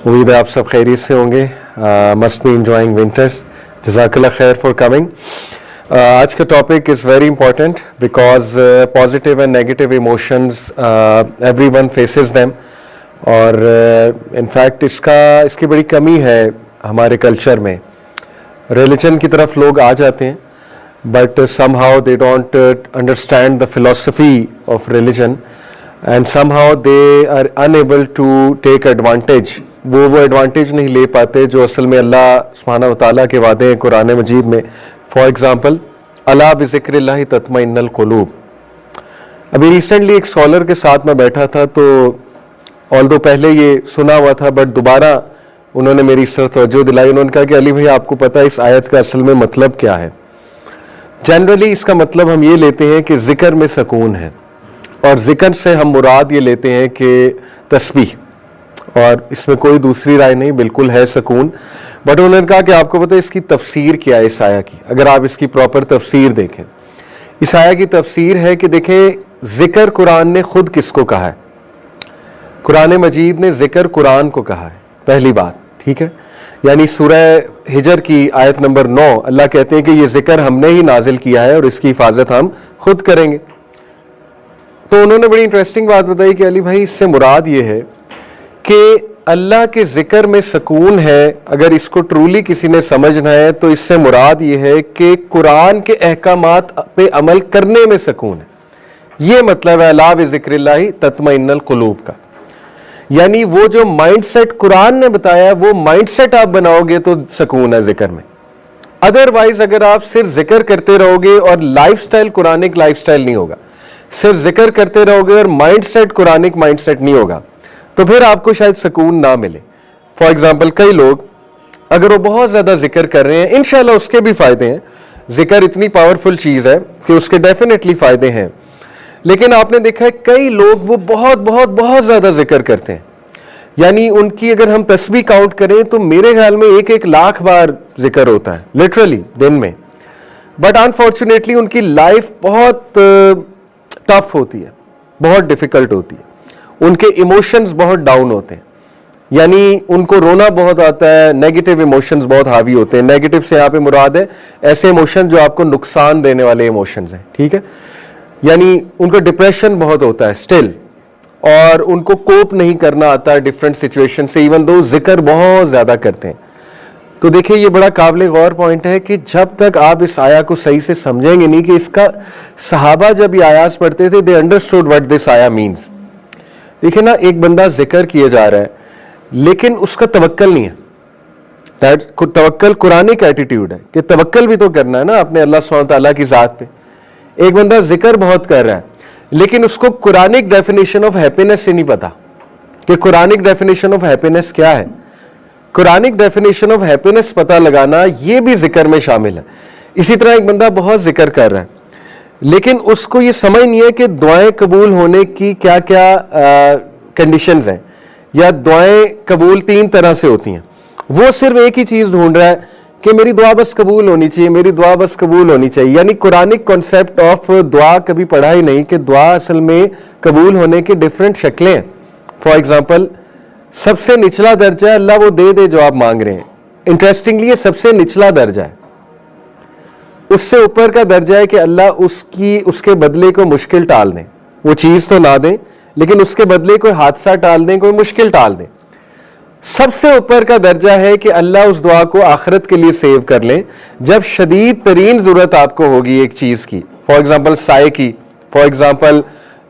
उम्मीद है आप सब खैरियत से होंगे। Must be enjoying winters. जज़ाकल्लाह खैर फॉर कमिंग। आज का topic is very important because positive and negative emotions everyone faces them, और इनफैक्ट इसकी बड़ी कमी है हमारे कल्चर में। रिलीजन की तरफ लोग आ जाते हैं but somehow they don't understand the philosophy of religion and somehow they are unable to take advantage। वो एडवांटेज नहीं ले पाते जो असल में अल्लाह सुब्हानहू व तआला के वादे हैं कुरान मजीद में। फॉर एग्जांपल, अला बिज़िक्रिल्लाहि तत्मइन्नुल क़ुलूब। अभी रिसेंटली एक स्कॉलर के साथ मैं बैठा था, तो ऑल्दो पहले ये सुना हुआ था बट दोबारा उन्होंने मेरी इस तरफ तवज्जो दिलाई। उन्होंने कहा कि अली भाई, आपको पता है इस आयत का असल में मतलब क्या है? जनरली इसका मतलब हम ये लेते हैं कि जिक्र में सुकून है, और जिक्र से हम मुराद ये लेते हैं कि तस्बीह, और इसमें कोई दूसरी राय नहीं, बिल्कुल है सुकून। बट उन्होंने कहा कि आपको पता है इसकी तफसीर क्या है इस आया की? अगर आप इसकी प्रॉपर तफसीर देखें, इस आया की तफसीर है कि देखें जिक्र कुरान ने खुद किसको कहा है? कुरान मजीद ने जिक्र कुरान को कहा है, पहली बात, ठीक है। यानी सूरह हिजर की आयत नंबर 9 अल्लाह कहते हैं कि ये जिक्र हमने ही नाजिल किया है और इसकी हिफाजत हम खुद करेंगे। तो उन्होंने बड़ी इंटरेस्टिंग बात बताई कि अली भाई, इससे मुराद ये है कि अल्लाह के जिक्र में सुकून है। अगर इसको ट्रूली किसी ने समझना है तो इससे मुराद ये है कि कुरान के अहकामात पे अमल करने में सुकून है। ये मतलब है अला बिज़िक्रिल्लाहि तत्मइन्नुल क़ुलूब का। यानी वो जो माइंडसेट कुरान ने बताया वो माइंडसेट आप बनाओगे तो सुकून है जिक्र में। अदरवाइज अगर आप सिर्फ जिक्र करते रहोगे और लाइफस्टाइल कुरानिक लाइफस्टाइल नहीं होगा, सिर्फ जिक्र करते रहोगे और माइंडसेट कुरानिक माइंडसेट नहीं होगा, तो फिर आपको शायद सुकून ना मिले। फॉर एग्जाम्पल, कई लोग अगर वो बहुत ज्यादा जिक्र कर रहे हैं, इंशाल्लाह उसके भी फायदे हैं, जिक्र इतनी पावरफुल चीज है कि उसके डेफिनेटली फायदे हैं। लेकिन आपने देखा है कई लोग वो बहुत बहुत बहुत ज्यादा जिक्र करते हैं, यानी उनकी अगर हम तस्बीह काउंट करें तो मेरे ख्याल में 1-1 लाख बार जिक्र होता है लिटरली दिन में। बट अनफॉर्चुनेटली उनकी लाइफ बहुत टफ होती है, बहुत डिफिकल्ट होती है, उनके इमोशंस बहुत डाउन होते हैं, यानी उनको रोना बहुत आता है, नेगेटिव इमोशंस बहुत हावी होते हैं। नेगेटिव से यहाँ पे मुराद है ऐसे इमोशन जो आपको नुकसान देने वाले इमोशंस हैं, ठीक है। यानी उनको डिप्रेशन बहुत होता है स्टिल, और उनको कोप नहीं करना आता है डिफरेंट सिचुएशन से, इवन दो जिक्र बहुत ज्यादा करते हैं। तो देखिए ये बड़ा काबिल गौर पॉइंट है कि जब तक आप इस आया को सही से समझेंगे नहीं कि इसका सहाबा जब ये आयात पढ़ते थे दे अंडरस्टूड व्हाट दिस आया मीन्स। देखिए ना, एक बंदा जिक्र किया जा रहा है लेकिन उसका तवक्कल नहीं है। तवक्कल कुरानिक एटीट्यूड है कि तवक्कल भी तो करना है ना अपने अल्लाह सुब्हानहू व तआला की जात पे। एक बंदा जिक्र बहुत कर रहा है लेकिन उसको कुरानिक डेफिनेशन ऑफ हैप्पीनेस से नहीं पता कि कुरानिक डेफिनेशन ऑफ हैप्पीनेस क्या है। कुरानिक डेफिनेशन ऑफ हैप्पीनेस पता लगाना ये भी जिक्र में शामिल है। इसी तरह एक बंदा बहुत जिक्र कर रहा है लेकिन उसको ये समझ नहीं है कि दुआएं कबूल होने की क्या क्या कंडीशंस हैं, या दुआएं कबूल 3 तरह से होती हैं। वो सिर्फ एक ही चीज ढूंढ रहा है कि मेरी दुआ बस कबूल होनी चाहिए, मेरी दुआ बस कबूल होनी चाहिए। यानी कुरानिक कॉन्सेप्ट ऑफ दुआ कभी पढ़ा ही नहीं कि दुआ असल में कबूल होने की डिफरेंट शक्लें हैं। फॉर एग्जांपल, सबसे निचला दर्जा है अल्लाह वो दे जो आप मांग रहे हैं। इंटरेस्टिंगली ये सबसे निचला दर्जा है। उससे ऊपर का दर्जा है कि अल्लाह उसके बदले को मुश्किल टाल दें। वो चीज तो ना दें लेकिन उसके बदले कोई हादसा टाल दें, कोई मुश्किल टाल दें। सबसे ऊपर का दर्जा है कि अल्लाह उस दुआ को आखिरत के लिए सेव कर लें जब शदीद तरीन जरूरत आपको होगी एक चीज की। फॉर एग्जाम्पल साए की, फॉर एग्जाम्पल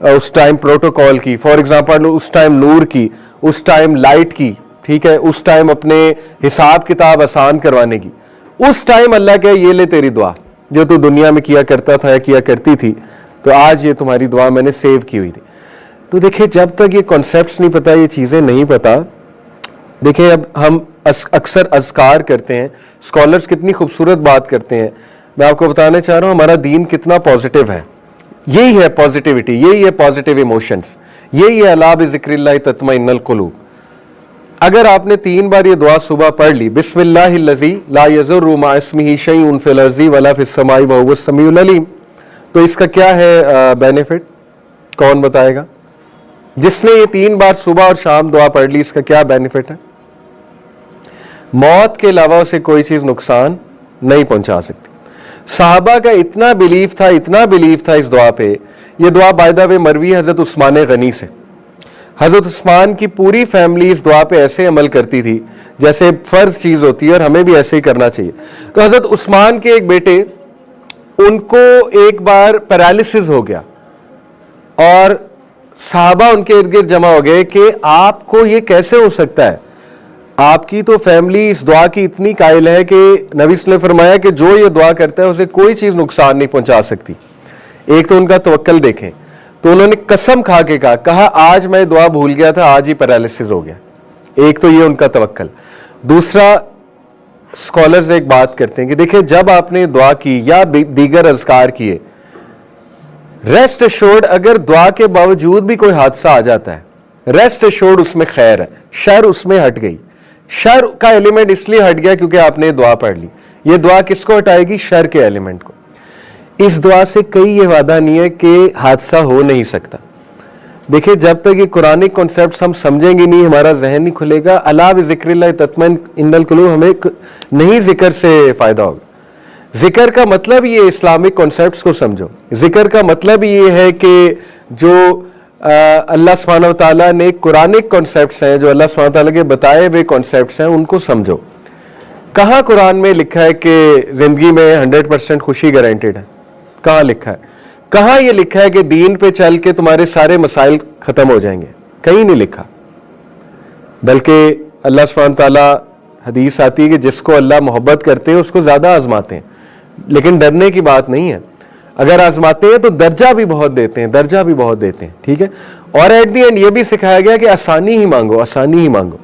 उस टाइम प्रोटोकॉल की, फॉर एग्जाम्पल उस टाइम नूर की, उस टाइम लाइट की, ठीक है, उस टाइम अपने हिसाब किताब आसान करवाने की। उस टाइम अल्लाह कहे ये ले तेरी दुआ जो तू दुनिया में किया करता था या किया करती थी, तो आज ये तुम्हारी दुआ मैंने सेव की हुई थी। तो देखिए जब तक ये कॉन्सेप्ट्स नहीं पता, ये चीजें नहीं पता, देखिए अब हम अक्सर अज़कार करते हैं, स्कॉलर्स कितनी खूबसूरत बात करते हैं। मैं आपको बताना चाह रहा हूँ हमारा दीन कितना पॉजिटिव है। यही है पॉजिटिविटी, यही है पॉजिटिव इमोशंस, यही है अला बिज़िक्रिल्लाहि तत्मइन्नुल क़ुलूब। अगर आपने 3 बार ये दुआ सुबह पढ़ ली, बिस्मिल्लाहिल्लज़ी ला यज़ुर्रु मा इस्मिही शैउन फिल अर्ज़ि वला फिस समाई व हुवस समीउल अलीम, तो इसका क्या है बेनिफिट? कौन बताएगा? जिसने ये 3 बार सुबह और शाम दुआ पढ़ ली इसका क्या बेनिफिट है? मौत के अलावा उसे कोई चीज नुकसान नहीं पहुंचा सकती। साहबा का इतना बिलीफ था इस दुआ पे। ये दुआ बाय द वे मरवी हजरत उस्मान गनी से। हजरत उस्मान की पूरी फैमिली इस दुआ पे ऐसे अमल करती थी जैसे फर्ज चीज होती है, और हमें भी ऐसे ही करना चाहिए। तो हजरत उस्मान के एक बेटे, उनको एक बार पैरालिसिस हो गया और साहबा उनके इर्द गिर्द जमा हो गए कि आपको ये कैसे हो सकता है, आपकी तो फैमिली इस दुआ की इतनी कायल है कि नबी ने फरमाया कि जो ये दुआ करता है उसे कोई चीज नुकसान नहीं पहुंचा सकती। एक तो उनका तवक्कल देखें, तो उन्होंने कसम खा के कहा आज मैं दुआ भूल गया था, आज ही पैरालिसिस हो गया। एक तो ये उनका तवक्कल। दूसरा, स्कॉलर्स एक बात करते हैं कि देखिए जब आपने दुआ की या दीगर अज़कार किए, रेस्ट एश्योर्ड अगर दुआ के बावजूद भी कोई हादसा आ जाता है, रेस्ट एश्योर्ड उसमें खैर है, शर उसमें हट गई। शर का एलिमेंट इसलिए हट गया क्योंकि आपने दुआ पढ़ ली। ये दुआ किसको हटाएगी? शर के एलिमेंट को। इस दुआ से कई ये वादा नहीं है कि हादसा हो नहीं सकता। देखिए जब तक ये कुरानिक कॉन्सेप्ट्स हम समझेंगे नहीं, हमारा जहन नहीं खुलेगा। अला बिज़िक्रिल्लाह तत्मइन्नुल कुलूब, हमें नहीं जिक्र से फायदा होगा। जिक्र का मतलब ये इस्लामिक कॉन्सेप्ट्स को समझो। जिक्र का मतलब ये है कि जो अल्लाह सुब्हानहू व तआला ने कुरानिक कॉन्सेप्ट्स हैं, जो अल्लाह सुब्हानहू व तआला के बताए हुए कॉन्सेप्ट्स हैं, उनको समझो। कहाँ कुरान में लिखा है कि जिंदगी में 100% खुशी गारंटेड है? कहाँ लिखा है? कहाँ ये लिखा है कि दीन पे चल के तुम्हारे सारे मसाइल खत्म हो जाएंगे? कहीं नहीं लिखा। बल्कि अल्लाह सुब्हानहू व तआला, हदीस आती है कि जिसको अल्लाह मोहब्बत करते हैं उसको ज्यादा आजमाते हैं, लेकिन डरने की बात नहीं है। अगर आजमाते हैं तो दर्जा भी बहुत देते हैं, दर्जा भी बहुत देते हैं, ठीक है। और एट दी एंड ये भी सिखाया गया कि आसानी ही मांगो, आसानी ही मांगो।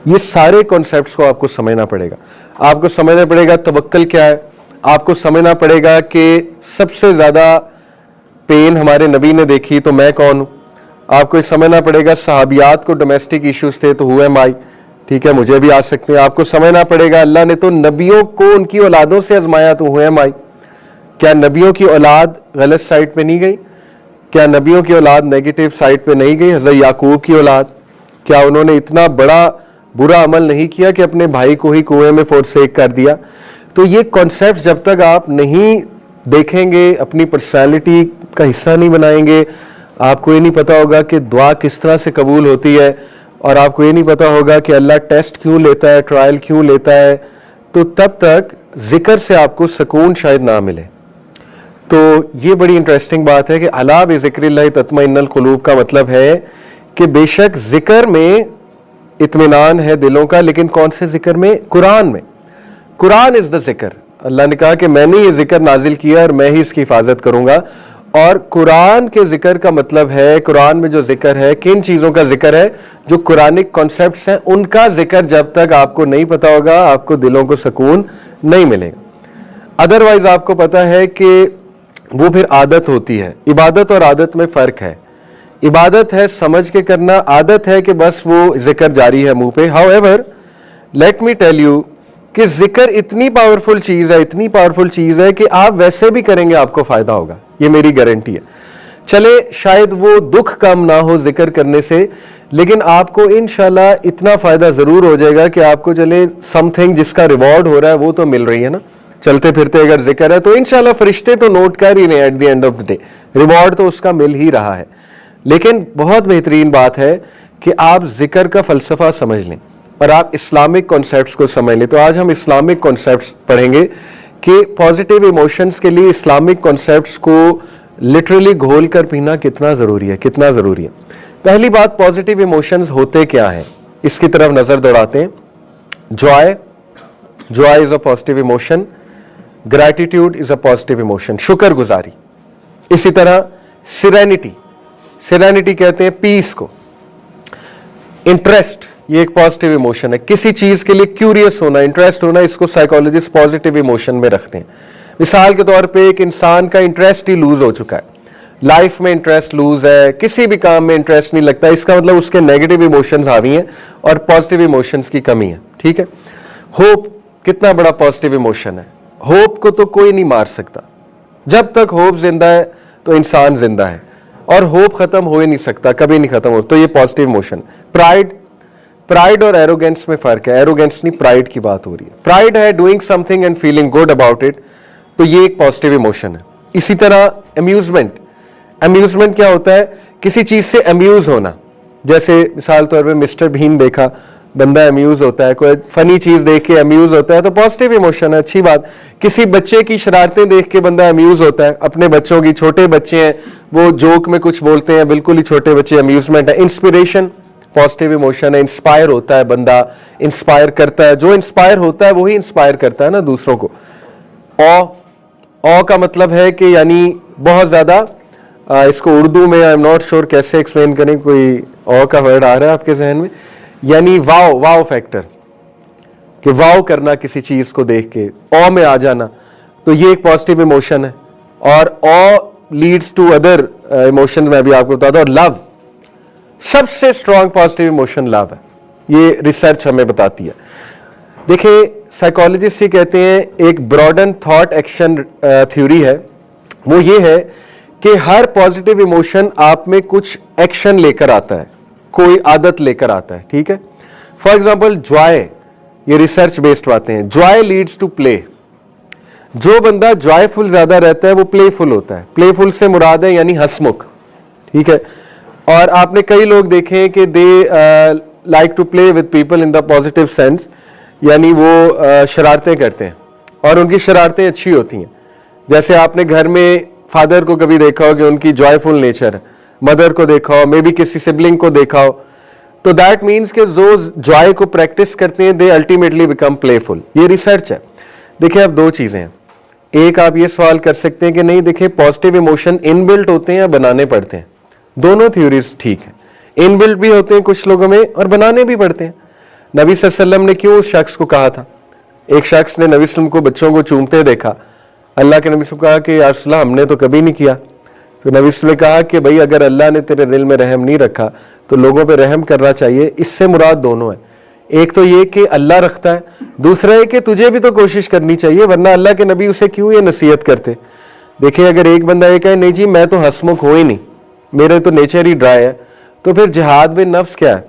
ये सारे कॉन्सेप्ट्स को आपको समझना पड़ेगा। आपको समझना पड़ेगा तवक्कल क्या है, आपको समझना पड़ेगा कि सबसे ज्यादा पेन हमारे नबी ने देखी तो मैं कौन हूं। आपको समझना पड़ेगा सहाबियात को डोमेस्टिक इश्यूज थे तो हुए माई, ठीक है, मुझे भी आ सकते हैं। आपको समझना पड़ेगा अल्लाह ने तो नबियों को उनकी औलादों से आजमाया तो हुए माई। क्या नबियों की औलाद गलत साइड पे नहीं गई? क्या नबियों की औलाद नेगेटिव साइड पे नहीं गई? हज़रत याकूब की औलाद, क्या उन्होंने इतना बड़ा बुरा अमल नहीं किया कि अपने भाई को ही कुएं में फोर्सेक कर दिया? तो ये कॉन्सेप्ट जब तक आप नहीं देखेंगे, अपनी पर्सनैलिटी का हिस्सा नहीं बनाएंगे, आपको ये नहीं पता होगा कि दुआ किस तरह से कबूल होती है, और आपको ये नहीं पता होगा कि अल्लाह टेस्ट क्यों लेता है, ट्रायल क्यों लेता है, तो तब तक जिक्र से आपको सुकून शायद ना मिले। तो ये बड़ी इंटरेस्टिंग बात है कि अला बिज़िक्रिल्लाह तत्मइन्नुल कुलूब का मतलब है कि बेशक जिक्र में इत्मीनान है दिलों का, लेकिन कौन से जिक्र में? कुरान में। कुरान इज द जिक्र। अल्लाह ने कहा कि मैंने ये जिक्र नाजिल किया और मैं ही इसकी हिफाजत करूंगा। और कुरान के जिक्र का मतलब है, कुरान में जो जिक्र है, किन चीजों का जिक्र है? जो कुरानिक कॉन्सेप्ट्स हैं उनका जिक्र जब तक आपको नहीं पता होगा, आपको दिलों को सुकून नहीं मिलेगा। अदरवाइज आपको पता है कि वो फिर आदत होती है। इबादत और आदत में फर्क है। इबादत है समझ के करना, आदत है कि बस वो जिक्र जारी है मुंह पे। However let me tell you कि जिक्र इतनी पावरफुल चीज है, इतनी पावरफुल चीज है कि आप वैसे भी करेंगे आपको फायदा होगा, ये मेरी गारंटी है। चले शायद वो दुख कम ना हो जिक्र करने से, लेकिन आपको इंशाल्लाह इतना फायदा जरूर हो जाएगा कि आपको चले समथिंग जिसका रिवॉर्ड हो रहा है वो तो मिल रही है ना। चलते फिरते अगर जिक्र है तो इंशाल्लाह फरिश्ते तो नोट कर ही रहे हैं, at the end of the day reward तो उसका मिल ही रहा है। लेकिन बहुत बेहतरीन बात है कि आप जिक्र का फलसफा समझ लें और आप इस्लामिक कॉन्सेप्ट्स को समझ लें। तो आज हम इस्लामिक कॉन्सेप्ट्स पढ़ेंगे कि पॉजिटिव इमोशंस के लिए इस्लामिक कॉन्सेप्ट्स को लिटरली घोल कर पीना कितना ज़रूरी है, कितना ज़रूरी है। पहली बात, पॉजिटिव इमोशंस होते क्या हैं, इसकी तरफ नज़र दौड़ाते हैं। Joy, joy is a positive emotion. Gratitude is a positive emotion, शुक्रगुजारी। इसी तरह सिरेनिटी, सिरेनिटी कहते हैं पीस को। इंटरेस्ट, ये एक पॉजिटिव इमोशन है। किसी चीज के लिए क्यूरियस होना, इंटरेस्ट होना, इसको साइकोलॉजिस्ट पॉजिटिव इमोशन में रखते हैं। मिसाल के तौर पे एक इंसान का इंटरेस्ट ही लूज हो चुका है, लाइफ में इंटरेस्ट लूज है, किसी भी काम में इंटरेस्ट नहीं लगता, इसका मतलब उसके नेगेटिव इमोशंस हावी हैं और पॉजिटिव इमोशंस की कमी है, ठीक है। होप कितना बड़ा पॉजिटिव इमोशन है। होप को तो कोई नहीं मार सकता। जब तक होप जिंदा है तो इंसान जिंदा है, और होप खत्म हो ही नहीं सकता, कभी नहीं खत्म हो। तो ये पॉजिटिव इमोशन। प्राइड, प्राइड और एरोगेंस में फर्क है, एरोगेंस नहीं प्राइड की बात हो रही है। प्राइड है doing something and feeling good about it, तो ये एक पॉजिटिव इमोशन है। इसी तरह अम्यूजमेंट, अम्यूजमेंट क्या होता है, किसी चीज से अम्यूज होना। जैसे मिसाल तौर पे मिस्टर बीन देखा, बंदा अम्यूज होता है, कोई फनी चीज देख के अम्यूज होता है, तो पॉजिटिव इमोशन है, अच्छी बात। किसी बच्चे की शरारतें देख के बंदा अम्यूज होता है, अपने बच्चों की, छोटे बच्चे हैं वो जोक में कुछ बोलते हैं, बिल्कुल ही छोटे बच्चे, अम्यूजमेंट है। इंस्पिरेशन पॉजिटिव इमोशन है, इंस्पायर होता है बंदा, इंस्पायर करता है, जो इंस्पायर होता है वही इंस्पायर करता है ना दूसरों को। ऑ का मतलब है कि यानी बहुत ज्यादा, इसको उर्दू में आई एम नॉट श्योर कैसे एक्सप्लेन करें, कोई ऑ का वर्ड आ रहा है आपके जहन में, यानी वाव, वाव फैक्टर, कि वाव करना किसी चीज को देख के, ऑ में आ जाना, तो ये एक पॉजिटिव इमोशन है। और ऑ लीड्स टू अदर इमोशन, मैं भी आपको बताता हूं। लव, सबसे स्ट्रॉन्ग पॉजिटिव इमोशन लव है, ये रिसर्च हमें बताती है। देखिए साइकोलॉजिस्ट ये कहते हैं, एक ब्रॉडन थॉट एक्शन थ्योरी है, वो ये है कि हर पॉजिटिव इमोशन आप में कुछ एक्शन लेकर आता है, कोई आदत लेकर आता है, ठीक है। फॉर एग्जाम्पल जॉय, ये रिसर्च बेस्ड बातें हैं। जॉय लीड्स टू प्ले, जो बंदा जॉयफुल ज्यादा रहता है वो प्लेफुल होता है। प्लेफुल से मुराद है यानी हंसमुख, ठीक है। और आपने कई लोग देखे हैं कि they like to play with people in the positive sense, यानी वो शरारतें करते हैं और उनकी शरारतें अच्छी होती हैं। जैसे आपने घर में फादर को कभी देखा हो कि उनकी जॉयफुल नेचर है, मदर को देखा हो, मे बी किसी सिबलिंग को देखा हो, तो दैट मीन्स कि जो जॉय को प्रैक्टिस करते हैं दे अल्टीमेटली बिकम प्लेफुल। ये रिसर्च है। देखिए अब दो चीजें हैं, एक आप ये सवाल कर सकते हैं कि नहीं देखिए पॉजिटिव इमोशन इनबिल्ट होते हैं या बनाने पड़ते हैं। दोनों थ्योरीज ठीक है, इनबिल्ट भी होते हैं कुछ लोगों में और बनाने भी पड़ते हैं। नबी सल्लल्लाहु अलैहि वसल्लम ने क्यों उस शख्स को कहा था, एक शख्स ने नबी सल्लम को बच्चों को चूमते देखा, अल्लाह के नबी से कहा कि या रसूल अल्लाह हमने तो कभी नहीं किया। तो नबी सल्लल्लाहु ने कहा कि भाई अगर अल्लाह ने तेरे दिल में रहम नहीं रखा तो लोगों पे रहम करना चाहिए। इससे मुराद दोनों है, एक तो ये कि अल्लाह रखता है, दूसरा है कि तुझे भी तो कोशिश करनी चाहिए, वरना अल्लाह के नबी उसे क्यों ये नसीहत करते। देखिए अगर एक बंदा ये कहे नहीं जी मैं तो हंसमुख हो ही नहीं, मेरे तो नेचर ही ड्राई है, तो फिर जिहाद में नफ्स क्या है,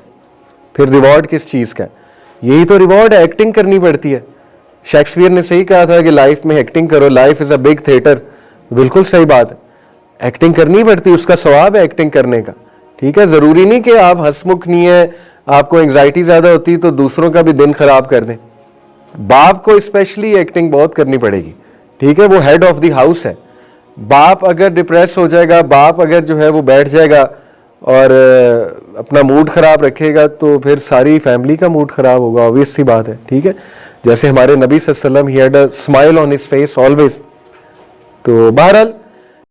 फिर रिवॉर्ड किस चीज का है? यही तो रिवॉर्ड है, एक्टिंग करनी पड़ती है। शेक्सपियर ने सही कहा था कि लाइफ में एक्टिंग करो, life is a big theatre, बिल्कुल सही बात है, एक्टिंग करनी पड़ती है, उसका सवाब है एक्टिंग करने का, ठीक है। जरूरी नहीं कि आप हंसमुख नहीं है, आपको एंग्जाइटी ज्यादा होती है तो दूसरों का भी दिन खराब कर दें। बाप को स्पेशली एक्टिंग बहुत करनी पड़ेगी, ठीक है, वो हेड ऑफ द हाउस है। बाप अगर डिप्रेस हो जाएगा, बाप अगर जो है वो बैठ जाएगा और अपना मूड खराब रखेगा तो फिर सारी फैमिली का मूड खराब होगा, ऑब्वियस सी बात है, ठीक है। जैसे हमारे नबी सल्लल्लाहु अलैहि वसल्लम he had a smile on his face always. तो बहरहाल